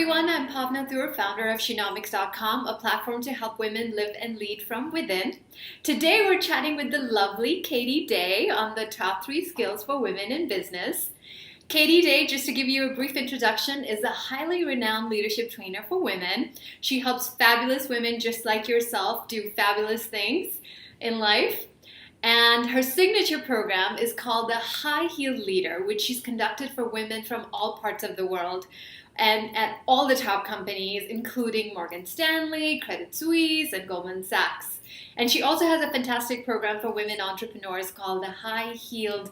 everyone, I'm Pavna Thur, founder of Shenomics.com, a platform to help women live and lead from within. Today we're chatting with the lovely Katie Day on the top 3 skills for women in business. Katie Day, just to give you a brief introduction, is a highly renowned leadership trainer for women. She helps fabulous women just like yourself do fabulous things in life. And her signature program is called the High Heeled Leader, which she's conducted for women from all parts of the world and at all the top companies, including Morgan Stanley, Credit Suisse, and Goldman Sachs. And she also has a fantastic program for women entrepreneurs called the High Heeled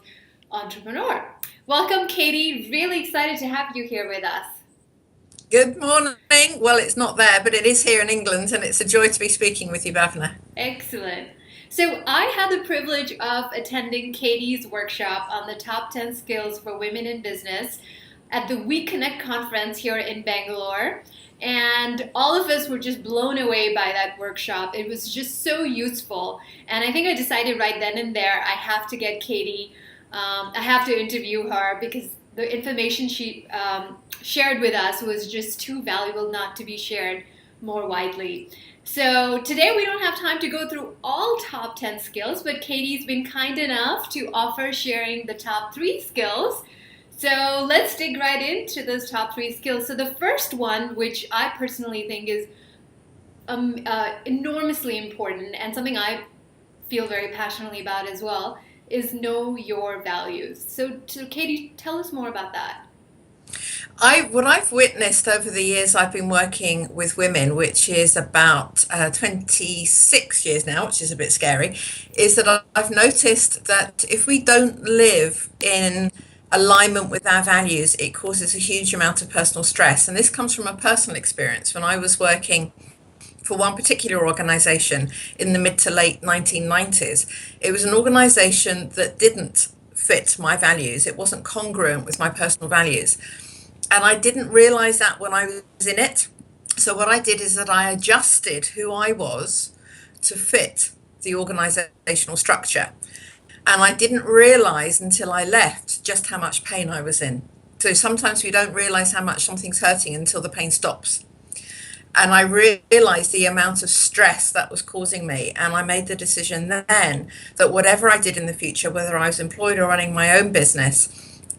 Entrepreneur. Welcome, Katie. Really excited to have you here with us. Good morning. Well, it's not there, but it is here in England, and it's a joy to be speaking with you, Bhavna. Excellent. So I had the privilege of attending Katie's workshop on the top 10 skills for women in business at the We Connect conference here in Bangalore. And all of us were just blown away by that workshop. It was just so useful. And I think I decided right then and there, I have to get Katie, I have to interview her because the information she shared with us was just too valuable not to be shared more widely. So today we don't have time to go through all top 10 skills, but Katie's been kind enough to offer sharing the top 3 skills. So let's dig right into those top 3 skills. So the first one, which I personally think is enormously important and something I feel very passionately about as well, is know your values. So Katie, tell us more about that. What I've witnessed over the years I've been working with women, which is about 26 years now, which is a bit scary, is that I've noticed that if we don't live in alignment with our values, it causes a huge amount of personal stress. And this comes from a personal experience. When I was working for one particular organization in the mid to late 1990s, it was an organization that didn't fit my values. It wasn't congruent with my personal values. And I didn't realize that when I was in it. So what I did is that I adjusted who I was to fit the organizational structure. And I didn't realize until I left just how much pain I was in. So sometimes we don't realize how much something's hurting until the pain stops. And I realized the amount of stress that was causing me. And I made the decision then that whatever I did in the future, whether I was employed or running my own business,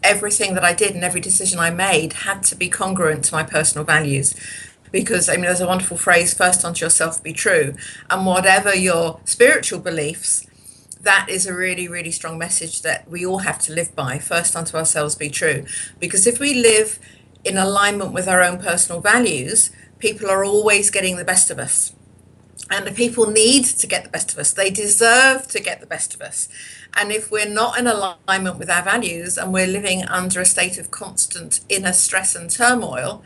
everything that I did and every decision I made had to be congruent to my personal values. Because, I mean, there's a wonderful phrase, first unto yourself be true. And whatever your spiritual beliefs, that is a really, really strong message that we all have to live by. First unto ourselves be true. Because if we live in alignment with our own personal values, people are always getting the best of us. And the people need to get the best of us. They deserve to get the best of us. And if we're not in alignment with our values and we're living under a state of constant inner stress and turmoil,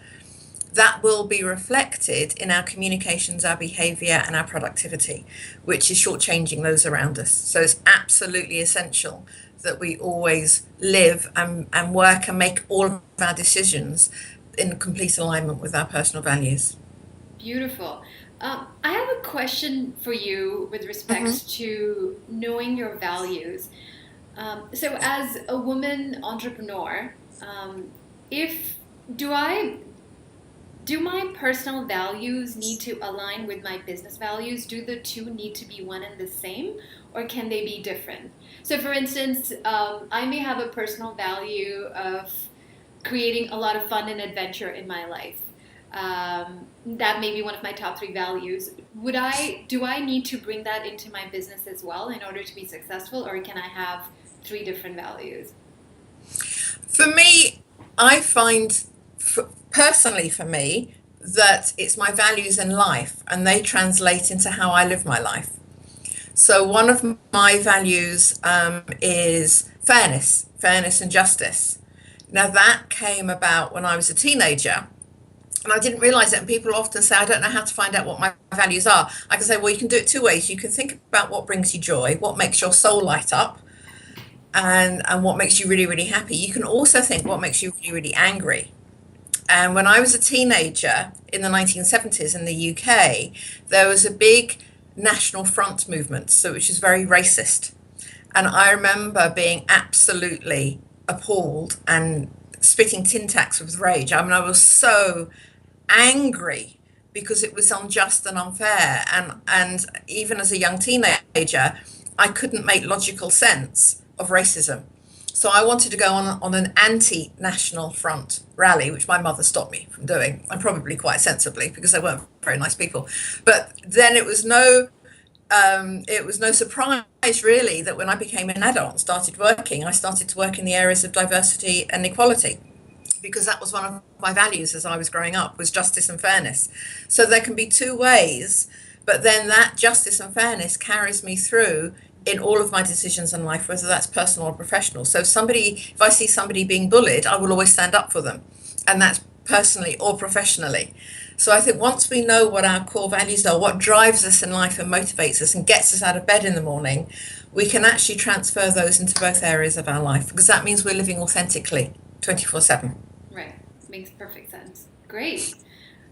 that will be reflected in our communications, our behavior, and our productivity, which is shortchanging those around us. So it's absolutely essential that we always live and work and make all of our decisions in complete alignment with our personal values. Beautiful. I have a question for you with respect to knowing your values. So as a woman entrepreneur, do my personal values need to align with my business values? Do the two need to be one and the same, or can they be different? So for instance, I may have a personal value of creating a lot of fun and adventure in my life. That may be one of my top 3 values. Do I need to bring that into my business as well in order to be successful, or can I have 3 different values? For me, I find, personally for me, that it's my values in life and they translate into how I live my life. So one of my values is fairness and justice. Now that came about when I was a teenager. And I didn't realize it. And people often say, I don't know how to find out what my values are. I can say, well, you can do it 2 ways. You can think about what brings you joy, what makes your soul light up, and what makes you really, really happy. You can also think what makes you really, really angry. And when I was a teenager in the 1970s in the UK, there was a big National Front movement, so which is very racist. And I remember being absolutely appalled and spitting tin tacks with rage. I mean, I was so angry because it was unjust and unfair. And even as a young teenager, I couldn't make logical sense of racism. So I wanted to go on an anti-national front rally, which my mother stopped me from doing, and probably quite sensibly because they weren't very nice people. But then it was no surprise really that when I became an adult and started working, I started to work in the areas of diversity and equality, because that was one of my values as I was growing up, was justice and fairness. So there can be two ways, but then that justice and fairness carries me through in all of my decisions in life, whether that's personal or professional. So if I see somebody being bullied, I will always stand up for them, and that's personally or professionally. So I think once we know what our core values are, what drives us in life and motivates us and gets us out of bed in the morning, we can actually transfer those into both areas of our life, because that means we're living authentically 24/7. Right. Makes perfect sense. Great.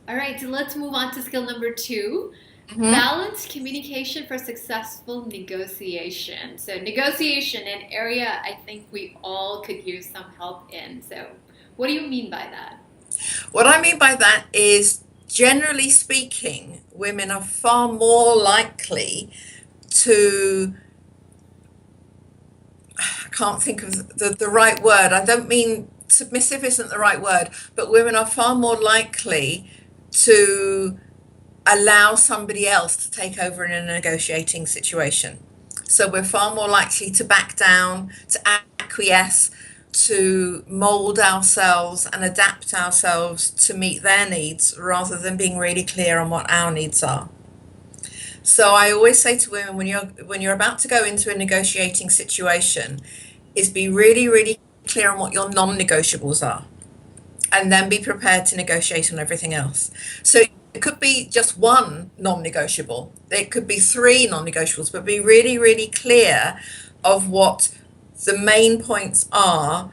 All right, so let's move on to skill number 2. Mm-hmm. Balanced communication for successful negotiation. So negotiation, an area I think we all could use some help in. So what do you mean by that? What I mean by that is, generally speaking, women are far more likely to, I can't think of the right word. I don't mean submissive isn't the right word, but women are far more likely to allow somebody else to take over in a negotiating situation. So we're far more likely to back down, to acquiesce, to mold ourselves and adapt ourselves to meet their needs rather than being really clear on what our needs are. So I always say to women, when you're about to go into a negotiating situation, is be really, really clear on what your non-negotiables are, and then be prepared to negotiate on everything else. So it could be just one non-negotiable, it could be 3 non-negotiables, but be really, really clear of what the main points are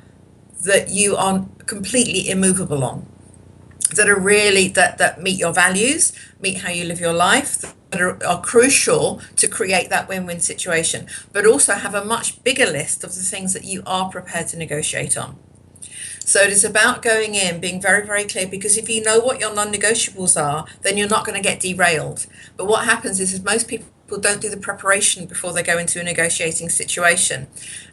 that you are completely immovable on, that are really that meet your values, meet how you live your life, that are crucial to create that win-win situation, but also have a much bigger list of the things that you are prepared to negotiate on. So it is about going in, being very, very clear, because if you know what your non-negotiables are, then you're not going to get derailed. But what happens is most people don't do the preparation before they go into a negotiating situation,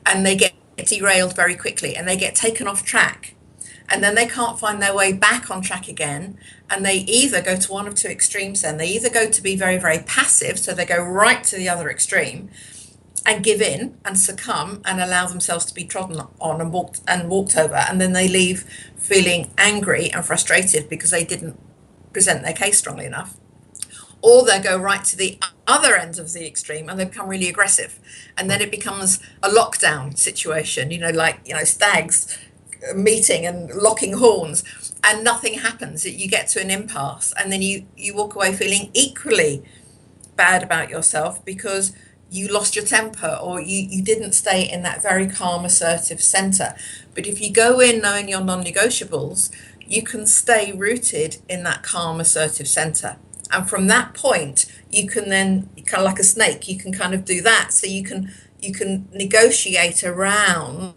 and they get derailed very quickly and they get taken off track, and then they can't find their way back on track again, and they either go to one of 2 extremes. Then they either go to be very, very passive, so they go right to the other extreme and give in and succumb and allow themselves to be trodden on and walked over, and then they leave feeling angry and frustrated because they didn't present their case strongly enough. Or they go right to the other end of the extreme and they become really aggressive, and then it becomes a lockdown situation, like stags meeting and locking horns, and nothing happens. You get to an impasse, and then you walk away feeling equally bad about yourself because you lost your temper, or you didn't stay in that very calm, assertive center. But if you go in knowing your non-negotiables, you can stay rooted in that calm, assertive center. And from that point, you can then, kind of like a snake, you can kind of do that. So you can negotiate around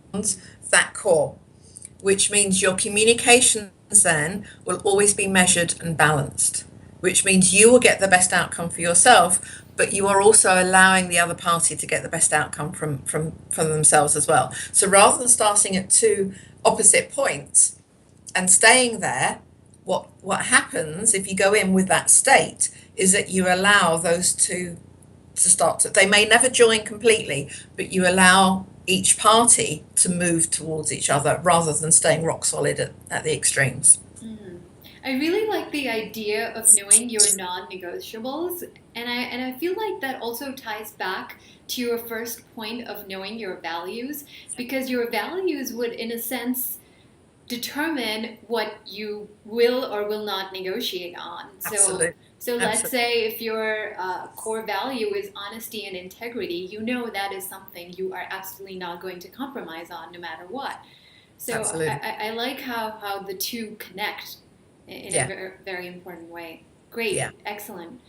that core, which means your communications then will always be measured and balanced, which means you will get the best outcome for yourself, but you are also allowing the other party to get the best outcome from themselves as well. So rather than starting at 2 opposite points and staying there, what happens if you go in with that state is that you allow those 2 to start to, they may never join completely, but you allow each party to move towards each other rather than staying rock solid at the extremes. I really like the idea of knowing your non-negotiables, and I feel like that also ties back to your first point of knowing your values, because your values would, in a sense, determine what you will or will not negotiate on. Absolutely. So let's say if your core value is honesty and integrity, that is something you are absolutely not going to compromise on no matter what. So I like how the 2 connect in a very, very important way. Great. Yeah. Excellent.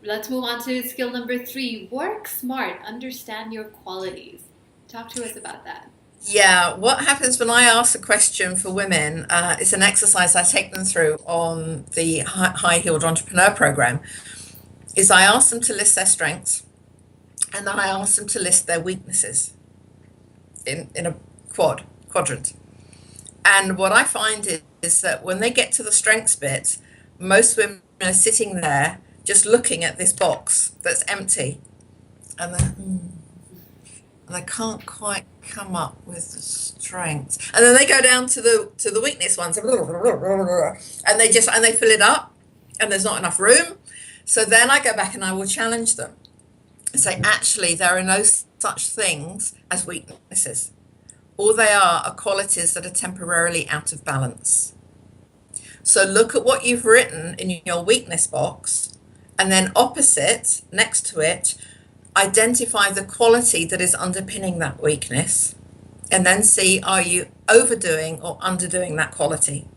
Let's move on to skill number 3. Work smart. Understand your qualities. Talk to us about that. Yeah, what happens when I ask a question for women? It's an exercise I take them through on the High Heeled Entrepreneur program. Is I ask them to list their strengths, and then I ask them to list their weaknesses in a quadrant. And what I find is that when they get to the strengths bit, most women are sitting there just looking at this box that's empty, and they can't quite come up with the strengths. And then they go down to the weakness ones, and they fill it up, and there's not enough room. So then I go back and I will challenge them and say, actually, there are no such things as weaknesses. All they are qualities that are temporarily out of balance. So look at what you've written in your weakness box, and then opposite, next to it, identify the quality that is underpinning that weakness, and then see, are you overdoing or underdoing that quality?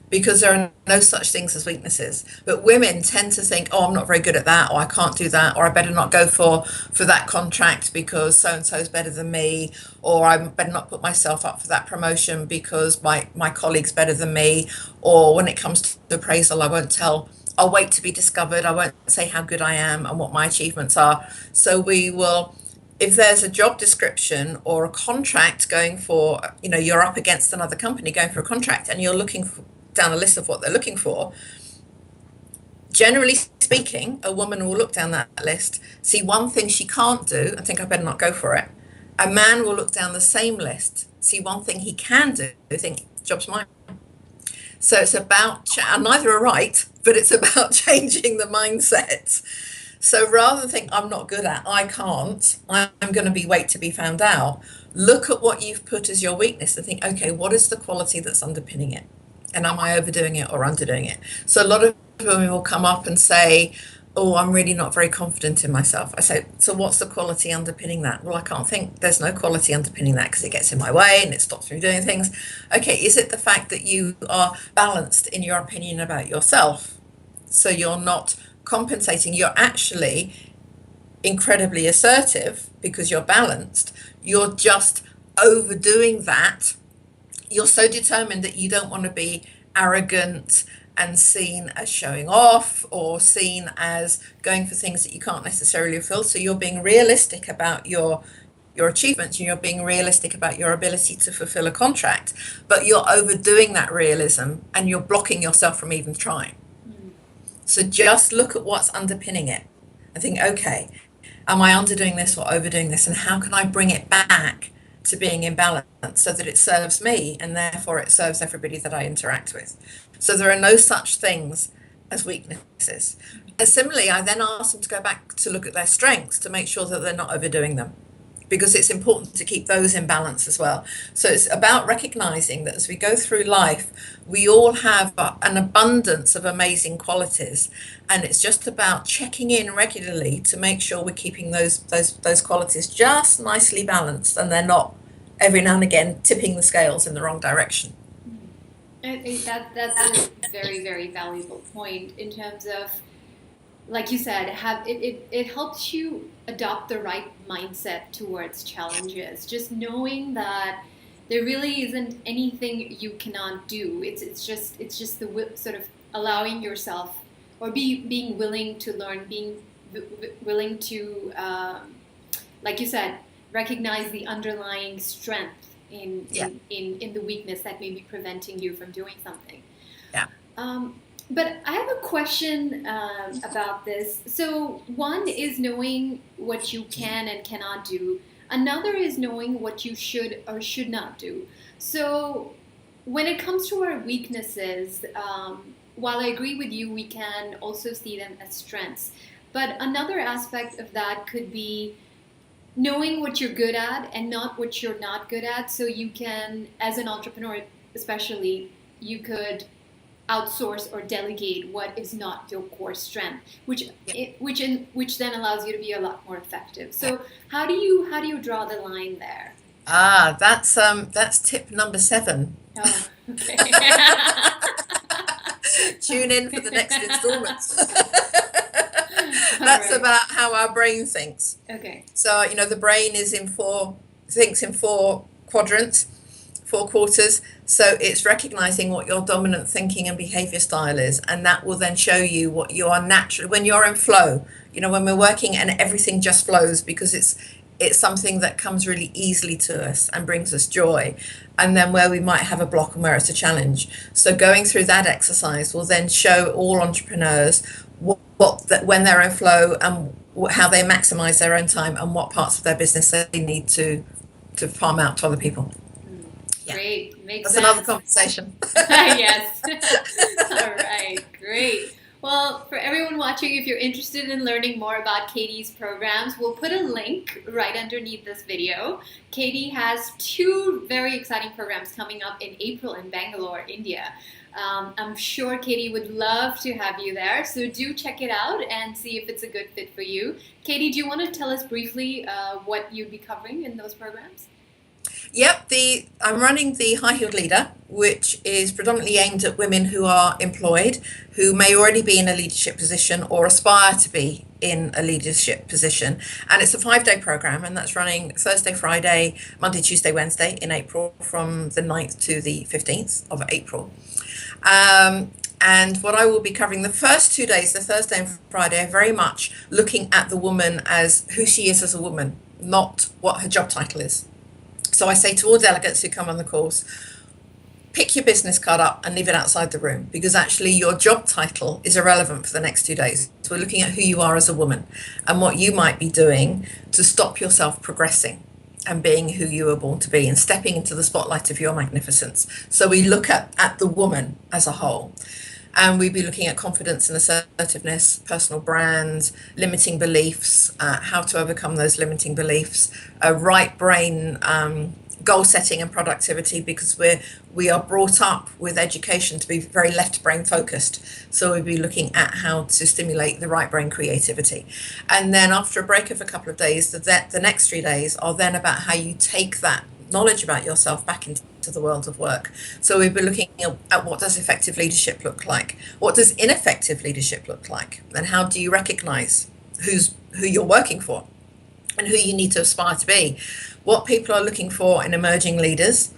Because there are no such things as weaknesses. But women tend to think, oh, I'm not very good at that, or I can't do that, or I better not go for that contract because so and so is better than me, or I better not put myself up for that promotion because my colleague's better than me, or when it comes to the appraisal, I'll wait to be discovered. I won't say how good I am and what my achievements are. So we will, if there's a job description or a contract going for, you're up against another company going for a contract, and you're looking down a list of what they're looking for. Generally speaking, a woman will look down that list, see one thing she can't do, and think I better not go for it. A man will look down the same list, see one thing he can do, think job's mine. So it's about, and neither are right, but it's about changing the mindset. So rather than think I'm not good at, I can't, I'm going to wait to be found out, look at what you've put as your weakness and think, okay, what is the quality that's underpinning it? And am I overdoing it or underdoing it? So a lot of women will come up and say, oh, I'm really not very confident in myself. I say, so what's the quality underpinning that? Well, I can't think. There's no quality underpinning that because it gets in my way and it stops me doing things. Okay, is it the fact that you are balanced in your opinion about yourself? So you're not compensating. You're actually incredibly assertive because you're balanced. You're just overdoing that. You're so determined that you don't want to be arrogant and seen as showing off or seen as going for things that you can't necessarily fulfill. So you're being realistic about your achievements, and you're being realistic about your ability to fulfill a contract, but you're overdoing that realism and you're blocking yourself from even trying. So just look at what's underpinning it and think, okay, am I underdoing this or overdoing this? And how can I bring it back to being in balance so that it serves me and therefore it serves everybody that I interact with? So there are no such things as weaknesses. And similarly, I then ask them to go back to look at their strengths to make sure that they're not overdoing them, because it's important to keep those in balance as well. So it's about recognizing that as we go through life, we all have an abundance of amazing qualities, and it's just about checking in regularly to make sure we're keeping those qualities just nicely balanced, and they're not every now and again tipping the scales in the wrong direction. That's a very, very valuable point in terms of, like you said, it helps you adopt the right mindset towards challenges. Just knowing that there really isn't anything you cannot do. It's just the sort of allowing yourself, or being willing to learn, being willing to, like you said, recognize the underlying strength in the weakness that may be preventing you from doing something. Yeah. But I have a question about this. So one is knowing what you can and cannot do. Another is knowing what you should or should not do. So when it comes to our weaknesses, while I agree with you, we can also see them as strengths. But another aspect of that could be knowing what you're good at and not what you're not good at. So you can, as an entrepreneur especially, you could outsource or delegate what is not your core strength, which then allows you to be a lot more effective. So how do you draw the line there? That's tip number 7. Oh, okay. Tune in for the next installment. That's right. About how our brain thinks. Okay. So the brain thinks in 4 quadrants, 4 quarters. So it's recognizing what your dominant thinking and behavior style is, and that will then show you what you are naturally when you're in flow. When we're working and everything just flows because it's something that comes really easily to us and brings us joy, and then where we might have a block and where it's a challenge. So going through that exercise will then show all entrepreneurs that when they're in flow and how they maximize their own time and what parts of their business they need to farm out to other people. Yeah. Great. Makes That's sense. another conversation. Yes. All right. Great. Well, for everyone watching, if you're interested in learning more about Katie's programs, we'll put a link right underneath this video. Katie has 2 very exciting programs coming up in April in Bangalore, India. I'm sure Katie would love to have you there, so do check it out and see if it's a good fit for you. Katie, do you want to tell us briefly what you'd be covering in those programs? Yep, I'm running the High Heeled Leader, which is predominantly aimed at women who are employed, who may already be in a leadership position or aspire to be in a leadership position. And it's a 5-day program, and that's running Thursday, Friday, Monday, Tuesday, Wednesday in April, from the 9th to the 15th of April. And what I will be covering the first 2 days, the Thursday and Friday, are very much looking at the woman as who she is as a woman, not what her job title is. So I say to all delegates who come on the course, pick your business card up and leave it outside the room, because actually your job title is irrelevant for the next 2 days. So we're looking at who you are as a woman and what you might be doing to stop yourself progressing and being who you were born to be and stepping into the spotlight of your magnificence. So we look at the woman as a whole. And we'll be looking at confidence and assertiveness, personal brand, limiting beliefs, how to overcome those limiting beliefs, right brain goal setting and productivity, because we are brought up with education to be very left brain focused. So we'll be looking at how to stimulate the right brain creativity. And then after a break of a couple of days, the next 3 days are then about how you take that knowledge about yourself back into the world of work. So we'll be looking at what does effective leadership look like, what does ineffective leadership look like, and how do you recognize who you're working for and who you need to aspire to be, what people are looking for in emerging leaders,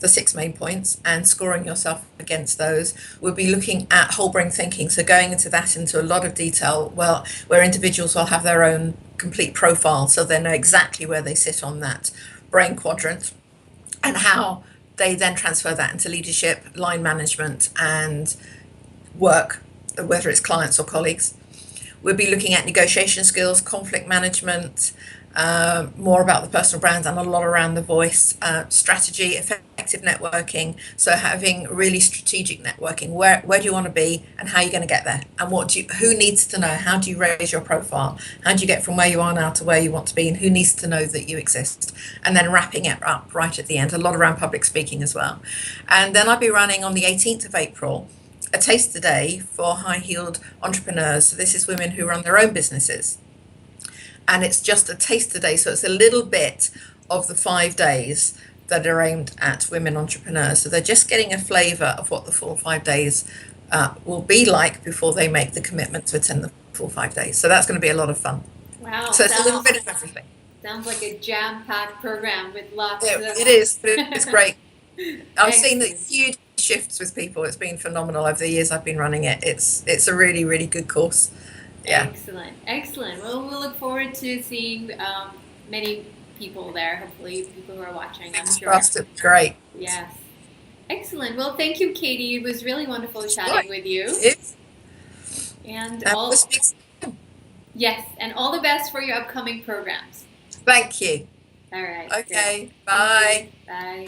the 6 main points, and scoring yourself against those. We'll be looking at whole brain thinking, so going into a lot of detail, where individuals will have their own complete profile, so they know exactly where they sit on that brain quadrant, and how they then transfer that into leadership, line management, and work, whether it's clients or colleagues. We'll be looking at negotiation skills, conflict management, more about the personal brand, and a lot around the voice, strategy, effective networking. So having really strategic networking, where do you want to be and how are you going to get there, and who needs to know, how do you raise your profile, how do you get from where you are now to where you want to be, and who needs to know that you exist, and then wrapping it up right at the end, a lot around public speaking as well. And then I'll be running on the 18th of April a taster day for high-heeled entrepreneurs. So this is women who run their own businesses, and it's just a taster day, so it's a little bit of the 5 days that are aimed at women entrepreneurs. So they're just getting a flavor of what the full 5 days will be like before they make the commitment to attend the full 5 days. So that's going to be a lot of fun. Wow. So it's a little bit of everything. Sounds like a jam-packed program with lots of... It is, but it's great. I've seen the huge shifts with people. It's been phenomenal over the years I've been running it. It's a really, really good course. Yeah. Excellent. Well, we'll look forward to seeing many people there, hopefully people who are watching, I'm sure. Great. Yes. Excellent. Well, thank you, Katie. It was really wonderful chatting with you. And yes, and all the best for your upcoming programs. Thank you. All right. Okay. Bye. Bye.